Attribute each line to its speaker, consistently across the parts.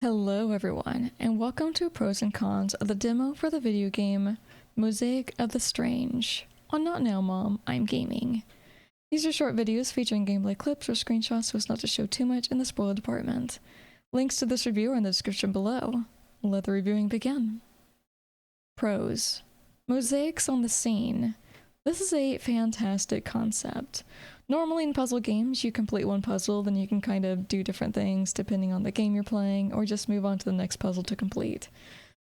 Speaker 1: Hello everyone, and welcome to pros and cons of the demo for the video game Mosaic of the Strange on Not Now Mom, I'm Gaming. These are short videos featuring gameplay clips or screenshots so as not to show too much in the spoiler department. Links to this review are in the description below. Let the reviewing begin. Pros. Mosaics on the scene. This is a fantastic concept. Normally in puzzle games, you complete one puzzle, then you can kind of do different things depending on the game you're playing, or just move on to the next puzzle to complete.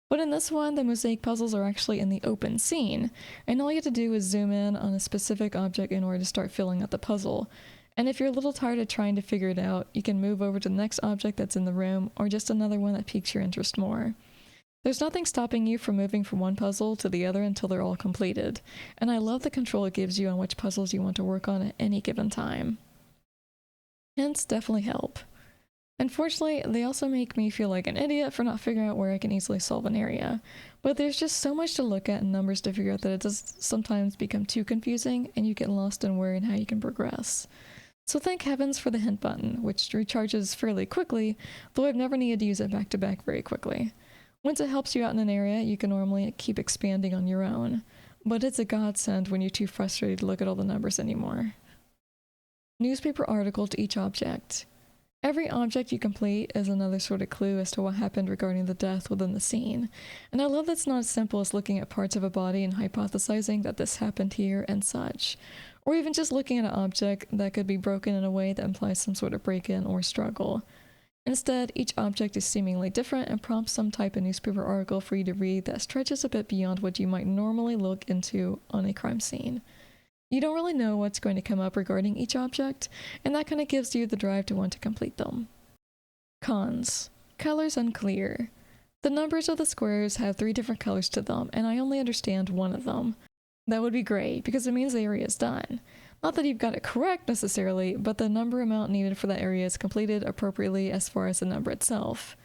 Speaker 1: But in this one, the mosaic puzzles are actually in the open scene, and all you have to do is zoom in on a specific object in order to start filling out the puzzle. And if you're a little tired of trying to figure it out, you can move over to the next object that's in the room, or just another one that piques your interest more. There's nothing stopping you from moving from one puzzle to the other until they're all completed, and I love the control it gives you on which puzzles you want to work on at any given time. Hints definitely help. Unfortunately, they also make me feel like an idiot for not figuring out where I can easily solve an area, but there's just so much to look at and numbers to figure out that it does sometimes become too confusing and you get lost in where and how you can progress. So thank heavens for the hint button, which recharges fairly quickly, though I've never needed to use it back to back very quickly. Once it helps you out in an area, you can normally keep expanding on your own, but it's a godsend when you're too frustrated to look at all the numbers anymore. Newspaper article to each object. Every object you complete is another sort of clue as to what happened regarding the death within the scene, and I love that it's not as simple as looking at parts of a body and hypothesizing that this happened here and such, or even just looking at an object that could be broken in a way that implies some sort of break-in or struggle. Instead, each object is seemingly different and prompts some type of newspaper article for you to read that stretches a bit beyond what you might normally look into on a crime scene. You don't really know what's going to come up regarding each object, and that kind of gives you the drive to want to complete them. Cons. Colors unclear. The numbers of the squares have 3 different colors to them, and I only understand one of them. That would be great, because it means the area is done. Not that you've got it correct necessarily, but the number amount needed for that area is completed appropriately as far as the number itself.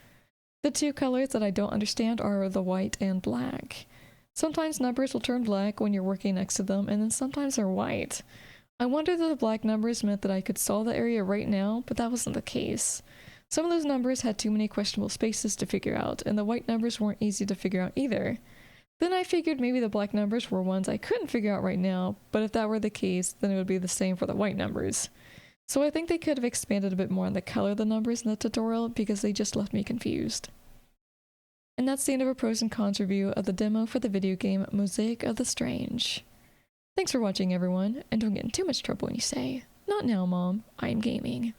Speaker 1: The 2 colors that I don't understand are the white and black. Sometimes numbers will turn black when you're working next to them, and then sometimes they're white. I wondered if the black numbers meant that I could solve the area right now, but that wasn't the case. Some of those numbers had too many questionable spaces to figure out, and the white numbers weren't easy to figure out either. Then I figured maybe the black numbers were ones I couldn't figure out right now, but if that were the case, then it would be the same for the white numbers. So I think they could have expanded a bit more on the color of the numbers in the tutorial because they just left me confused. And that's the end of our pros and cons review of the demo for the video game Mosaic of the Strange. Thanks for watching everyone, and don't get in too much trouble when you say, "Not now Mom, I am gaming."